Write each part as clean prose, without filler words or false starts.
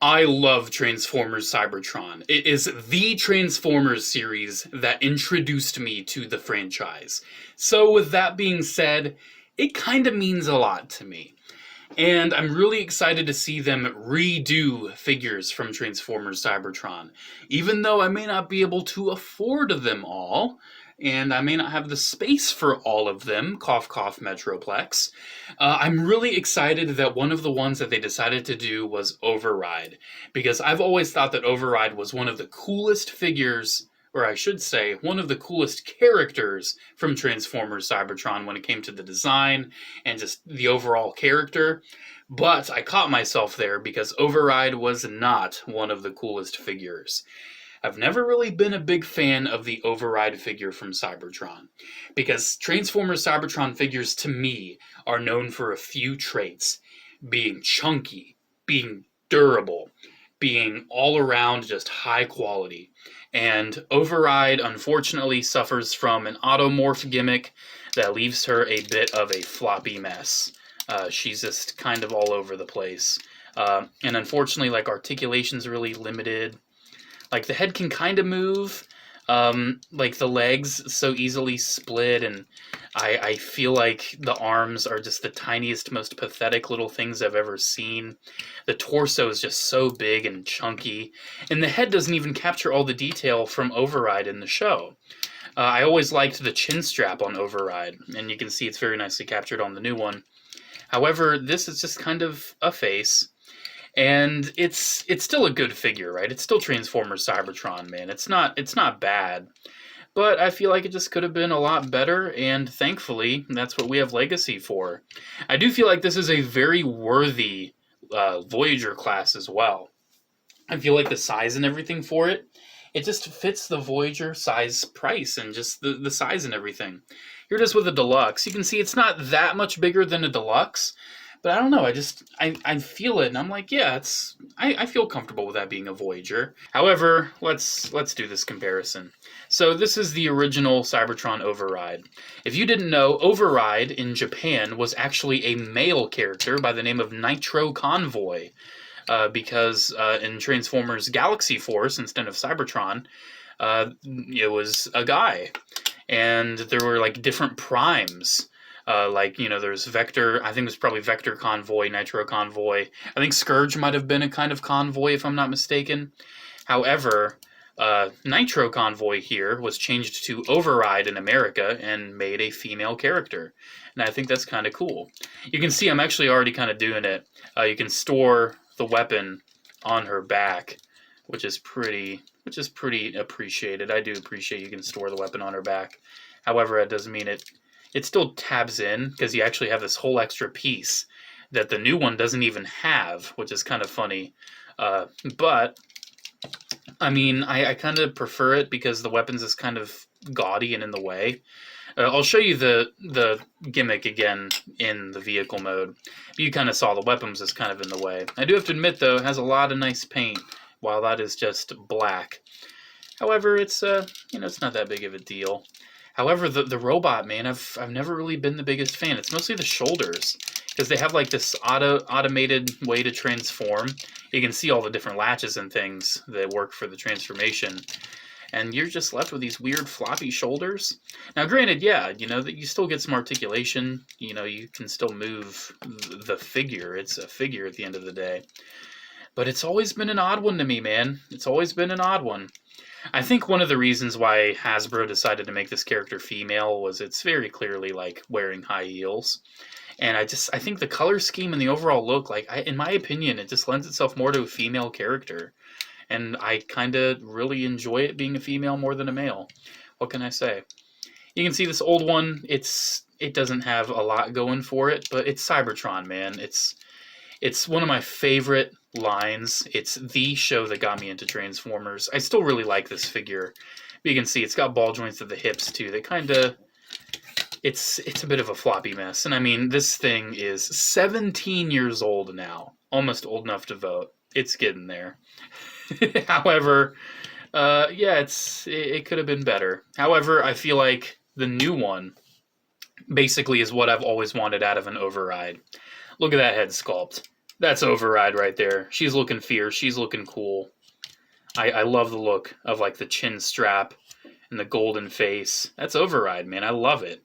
I love Transformers Cybertron. It is the Transformers series that introduced me to the franchise. So, with that being said, it kind of means a lot to me. And I'm really excited to see them redo figures from Transformers Cybertron. Even though I may not be able to afford them all, and I may not have the space for all of them, cough cough Metroplex, I'm really excited that one of the ones that they decided to do was Override. Because I've always thought that Override was one of the coolest figures, or I should say, one of the coolest characters from Transformers Cybertron when it came to the design and just the overall character. But I caught myself there because Override was not one of the coolest figures. I've never really been a big fan of the Override figure from Cybertron, because Transformers Cybertron figures, to me, are known for a few traits: being chunky, being durable, being all around just high quality. And Override, unfortunately, suffers from an automorph gimmick that leaves her a bit of a floppy mess. She's just kind of all over the place. And unfortunately, like, articulation's really limited. Like, the head can kind of move, like, the legs so easily split, and I feel like the arms are just the tiniest, most pathetic little things I've ever seen. The torso is just so big and chunky, and the head doesn't even capture all the detail from Override in the show. I always liked the chin strap on Override, and you can see it's very nicely captured on the new one. However, this is just kind of a face. And it's still a good figure, right? It's still Transformers Cybertron, man. It's not bad. But I feel like it just could have been a lot better, and thankfully, that's what we have Legacy for. I do feel like this is a very worthy Voyager class as well. I feel like the size and everything for it, it just fits the Voyager size price and just the size and everything. Here it is with a Deluxe. You can see it's not that much bigger than a Deluxe, but I don't know, I feel it, and I'm like, yeah, I feel comfortable with that being a Voyager. However, let's do this comparison. So this is the original Cybertron Override. If you didn't know, Override in Japan was actually a male character by the name of Nitro Convoy, because in Transformers Galaxy Force, instead of Cybertron, it was a guy. And there were, like, different primes. Like, you know, there's Vector, I think it was probably Vector Convoy, Nitro Convoy. I think Scourge might have been a kind of convoy, if I'm not mistaken. However, Nitro Convoy here was changed to Override in America and made a female character. And I think that's kind of cool. You can see I'm actually already kind of doing it. You can store the weapon on her back, which is pretty appreciated. I do appreciate you can store the weapon on her back. However, that doesn't mean it still tabs in, because you actually have this whole extra piece that the new one doesn't even have, which is kind of funny. But, I mean, I kind of prefer it because the weapons is kind of gaudy and in the way. I'll show you the gimmick again in the vehicle mode. You kind of saw the weapons is kind of in the way. I do have to admit, though, it has a lot of nice paint, while that is just black. However, it's it's not that big of a deal. However, the robot, man, I've never really been the biggest fan. It's mostly the shoulders, because they have, like, this automated way to transform. You can see all the different latches and things that work for the transformation, and you're just left with these weird floppy shoulders. Now, granted, yeah, you know, that you still get some articulation. You know, you can still move the figure. It's a figure at the end of the day. But it's always been an odd one to me, man. It's always been an odd one. I think one of the reasons why Hasbro decided to make this character female was it's very clearly, like, wearing high heels. And I think the color scheme and the overall look, like, in my opinion, it just lends itself more to a female character. And I kind of really enjoy it being a female more than a male. What can I say? You can see this old one, it doesn't have a lot going for it, but it's Cybertron, man. It's one of my favorite lines. It's the show that got me into Transformers. I still really like this figure. But you can see it's got ball joints at the hips too. They kind of, it's a bit of a floppy mess. And I mean, this thing is 17 years old now. Almost old enough to vote. It's getting there. However, yeah, it could have been better. However, I feel like the new one basically is what I've always wanted out of an Override. Look at that head sculpt. That's Override right there. She's looking fierce. She's looking cool. I love the look of like the chin strap and the golden face. That's Override, man. I love it.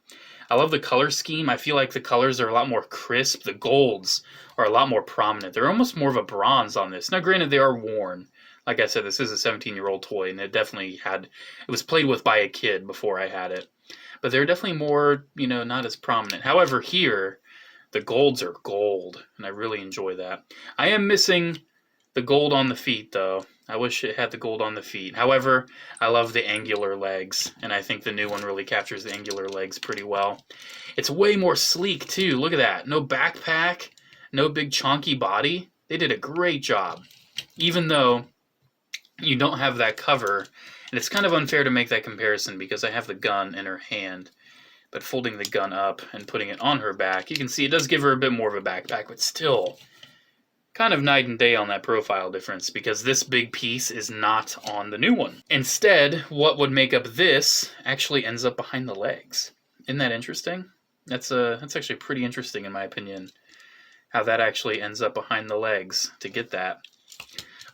I love the color scheme. I feel like the colors are a lot more crisp. The golds are a lot more prominent. They're almost more of a bronze on this. Now, granted, they are worn. Like I said, this is a 17-year-old toy, and it was played with by a kid before I had it. But they're definitely more, not as prominent. However, here, the golds are gold, and I really enjoy that. I am missing the gold on the feet, though. I wish it had the gold on the feet. However, I love the angular legs, and I think the new one really captures the angular legs pretty well. It's way more sleek, too. Look at that. No backpack, no big chonky body. They did a great job. Even though you don't have that cover, and it's kind of unfair to make that comparison because I have the gun in her hand. But folding the gun up and putting it on her back, you can see it does give her a bit more of a backpack, but still kind of night and day on that profile difference because this big piece is not on the new one. Instead, what would make up this actually ends up behind the legs. Isn't that interesting? That's actually pretty interesting in my opinion, how that actually ends up behind the legs to get that.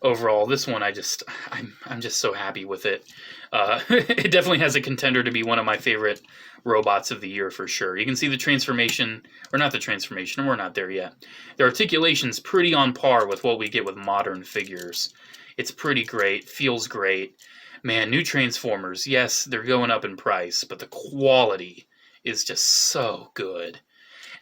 Overall, this one I'm just so happy with it. It definitely has a contender to be one of my favorite robots of the year for sure. You can see the transformation, or not the transformation, we're not there yet. The articulation's pretty on par with what we get with modern figures. It's pretty great, feels great. Man, new Transformers, yes, they're going up in price, but the quality is just so good.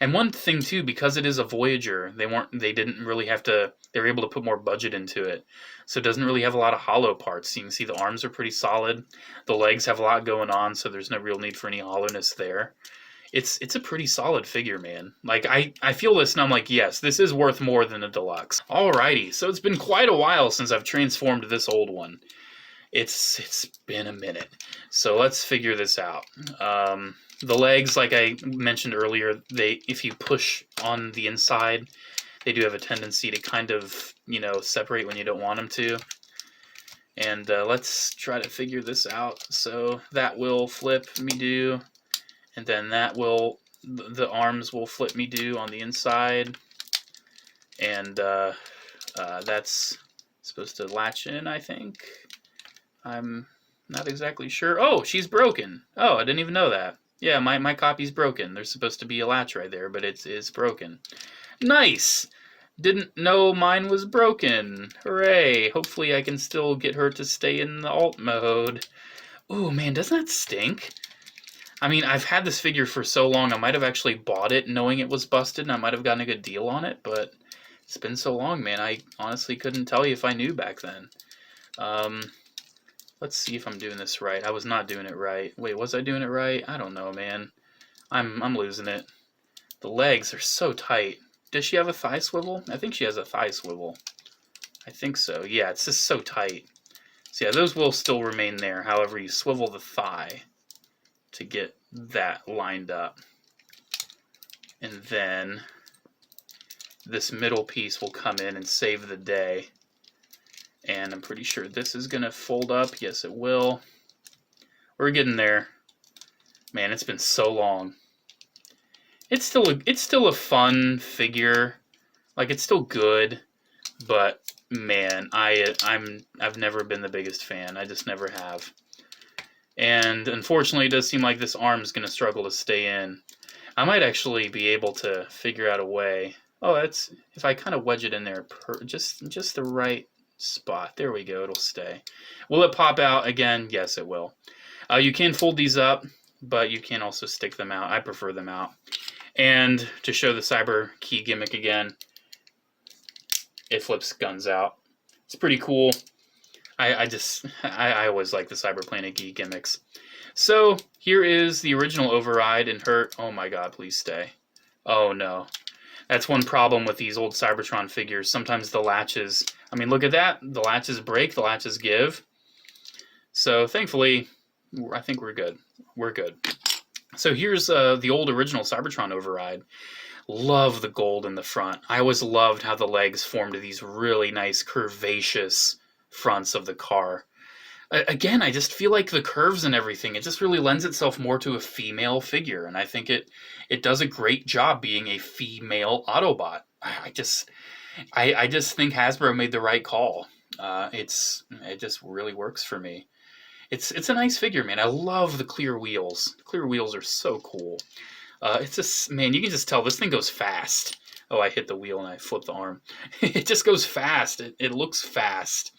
And one thing too, because it is a Voyager, they were able to put more budget into it. So it doesn't really have a lot of hollow parts. You can see the arms are pretty solid. The legs have a lot going on, so there's no real need for any hollowness there. It's a pretty solid figure, man. Like, I feel this and I'm like, yes, this is worth more than a deluxe. Alrighty, so it's been quite a while since I've transformed this old one. It's been a minute. So let's figure this out. The legs, like I mentioned earlier, if you push on the inside, they do have a tendency to kind of, separate when you don't want them to. And let's try to figure this out. So that will flip me do, and then the arms will flip me do on the inside. And that's supposed to latch in, I think. I'm not exactly sure. Oh, she's broken. Oh, I didn't even know that. Yeah, my copy's broken. There's supposed to be a latch right there, but it is broken. Nice! Didn't know mine was broken. Hooray! Hopefully I can still get her to stay in the alt mode. Ooh, man, doesn't that stink? I mean, I've had this figure for so long, I might have actually bought it knowing it was busted, and I might have gotten a good deal on it, but it's been so long, man. I honestly couldn't tell you if I knew back then. Let's see if I'm doing this right. I was not doing it right. Wait, was I doing it right? I don't know, man. I'm losing it. The legs are so tight. Does she have a thigh swivel? I think she has a thigh swivel. I think so. Yeah, it's just so tight. So yeah, those will still remain there. However, you swivel the thigh to get that lined up. And then this middle piece will come in and save the day. And I'm pretty sure this is going to fold up. Yes, it will. We're getting there. Man, it's been so long. It's still a fun figure. Like, it's still good. But, man, I've never been the biggest fan. I just never have. And, unfortunately, it does seem like this arm's going to struggle to stay in. I might actually be able to figure out a way. Oh, that's... If I kind of wedge it in there, just the right spot. There we go. It'll stay. Will it pop out again? Yes, it will. You can fold these up, but you can also stick them out. I prefer them out. And to show the cyber key gimmick again, it flips guns out. It's pretty cool. I always like the cyber planet key gimmicks. So here is the original Override and her. Oh my God! Please stay. Oh no. That's one problem with these old Cybertron figures. Sometimes the latches, I mean, look at that. The latches break, the latches give. So thankfully, I think we're good. We're good. So here's the old original Cybertron Override. Love the gold in the front. I always loved how the legs formed these really nice curvaceous fronts of the car. Again, I just feel like the curves and everything, it just really lends itself more to a female figure, and I think it does a great job being a female Autobot. I just think Hasbro made the right call. It just really works for me. It's a nice figure, man. I love the clear wheels. The clear wheels are so cool. It's just, man, you can just tell this thing goes fast. Oh, I hit the wheel and I flipped the arm. It just goes fast. It looks fast.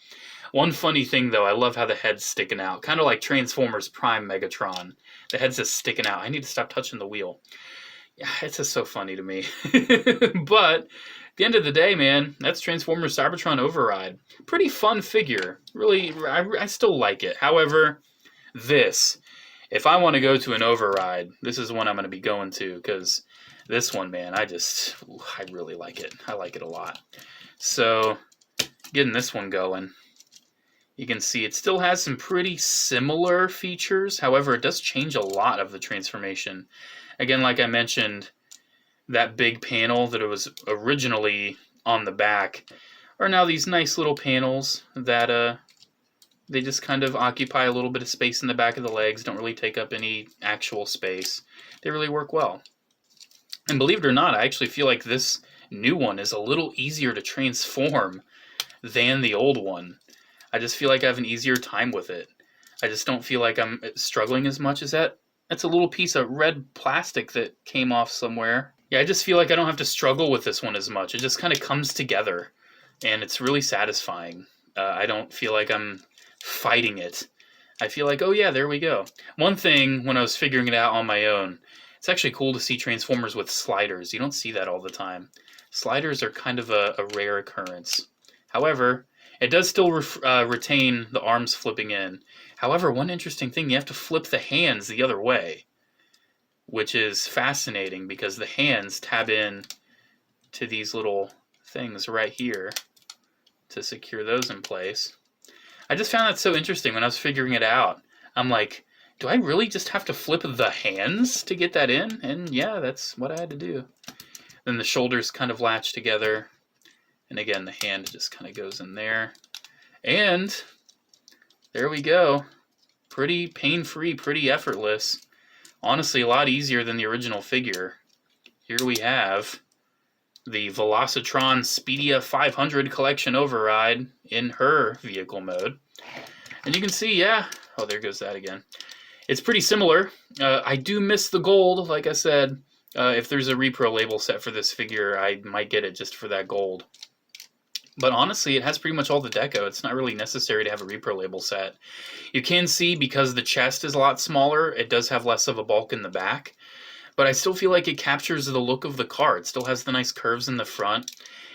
One funny thing, though, I love how the head's sticking out. Kind of like Transformers Prime Megatron. The head's just sticking out. I need to stop touching the wheel. Yeah, it's just so funny to me. But at the end of the day, man, that's Transformers Cybertron Override. Pretty fun figure. Really, I still like it. However, if I want to go to an override, this is one I'm going to be going to, because this one, man, I really like it. I like it a lot. So, getting this one going. You can see it still has some pretty similar features. However, it does change a lot of the transformation. Again, like I mentioned, that big panel that it was originally on the back are now these nice little panels that they just kind of occupy a little bit of space in the back of the legs, don't really take up any actual space. They really work well. And believe it or not, I actually feel like this new one is a little easier to transform than the old one. I just feel like I have an easier time with it. I just don't feel like I'm struggling as much as that. That's a little piece of red plastic that came off somewhere. Yeah, I just feel like I don't have to struggle with this one as much. It just kind of comes together, and it's really satisfying. I don't feel like I'm fighting it. I feel like, oh yeah, there we go. One thing, when I was figuring it out on my own, it's actually cool to see Transformers with sliders. You don't see that all the time. Sliders are kind of a rare occurrence. However, it does still retain the arms flipping in. However, one interesting thing, you have to flip the hands the other way, which is fascinating because the hands tab in to these little things right here to secure those in place. I just found that so interesting when I was figuring it out. I'm like, do I really just have to flip the hands to get that in? And yeah, that's what I had to do. Then the shoulders kind of latch together. And again, the hand just kind of goes in there. And there we go. Pretty pain-free, pretty effortless. Honestly, a lot easier than the original figure. Here we have the Velocitron Speedia 500 Collection Override in her vehicle mode. And you can see, yeah, oh, there goes that again. It's pretty similar. I do miss the gold, like I said. If there's a repro label set for this figure, I might get it just for that gold. But honestly, it has pretty much all the deco. It's not really necessary to have a repro label set. You can see, because the chest is a lot smaller, it does have less of a bulk in the back. But I still feel like it captures the look of the car. It still has the nice curves in the front.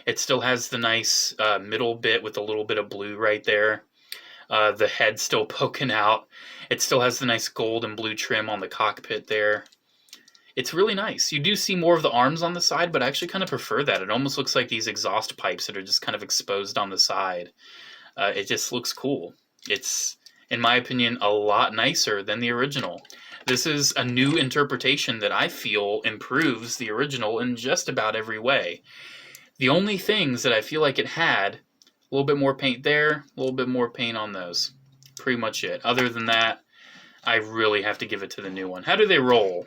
It still has the nice middle bit with a little bit of blue right there. The head still poking out. It still has the nice gold and blue trim on the cockpit there. It's really nice. You do see more of the arms on the side, but I actually kind of prefer that. It almost looks like these exhaust pipes that are just kind of exposed on the side. It just looks cool. It's, in my opinion, a lot nicer than the original. This is a new interpretation that I feel improves the original in just about every way. The only things that I feel like it had, a little bit more paint there, a little bit more paint on those. Pretty much it. Other than that, I really have to give it to the new one. How do they roll?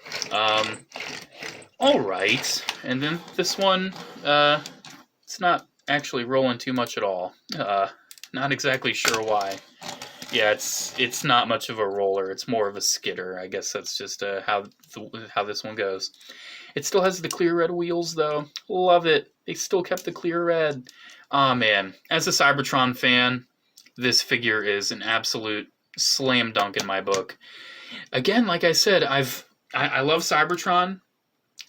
All right. And then this one, it's not actually rolling too much at all. Not exactly sure why. Yeah, it's not much of a roller. It's more of a skidder. I guess that's just how this one goes. It still has the clear red wheels, though. Love it. They still kept the clear red. Aw, man. As a Cybertron fan, this figure is an absolute slam dunk in my book. Again, like I said, I love Cybertron.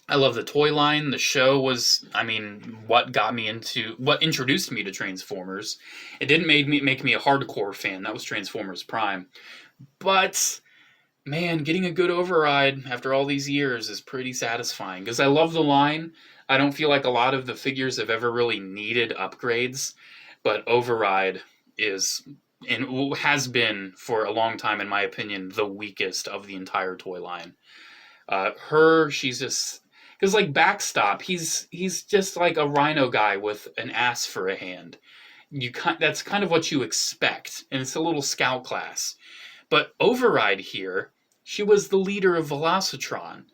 I love the toy line. The show was, I mean, what introduced me to Transformers. It didn't make me a hardcore fan. That was Transformers Prime. But man, getting a good override after all these years is pretty satisfying, because I love the line. I don't feel like a lot of the figures have ever really needed upgrades, but override is, and has been for a long time, in my opinion, the weakest of the entire toy line. She's just, because like Backstop, he's just like a rhino guy with an ass for a hand. That's kind of what you expect, and it's a little scout class. But Override here, she was the leader of Velocitron.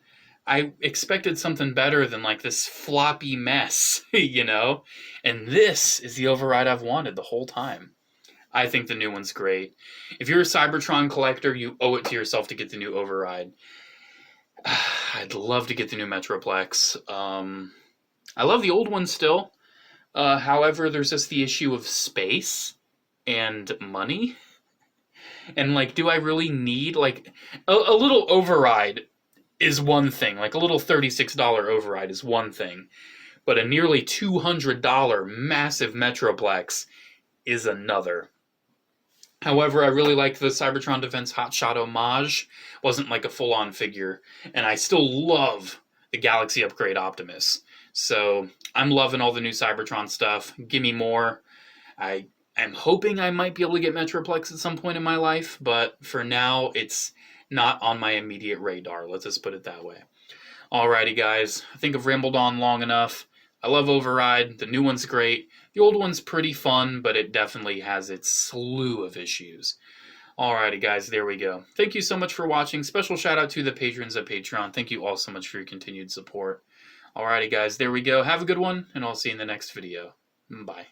I expected something better than like this floppy mess, you know? And this is the override I've wanted the whole time. I think the new one's great. If you're a Cybertron collector, you owe it to yourself to get the new override. I'd love to get the new Metroplex. I love the old one still. However, there's just the issue of space and money. And, like, do I really need, like, a little override is one thing. Like, a little $36 override is one thing. But a nearly $200 massive Metroplex is another. However, I really liked the Cybertron Defense Hotshot homage. Wasn't like a full-on figure. And I still love the Galaxy Upgrade Optimus. So, I'm loving all the new Cybertron stuff. Give me more. I'm hoping I might be able to get Metroplex at some point in my life, but for now, it's not on my immediate radar. Let's just put it that way. Alrighty, guys. I think I've rambled on long enough. I love Override. The new one's great. The old one's pretty fun, but it definitely has its slew of issues. Alrighty, guys. There we go. Thank you so much for watching. Special shout out to the patrons at Patreon. Thank you all so much for your continued support. Alrighty, guys. There we go. Have a good one, and I'll see you in the next video. Bye.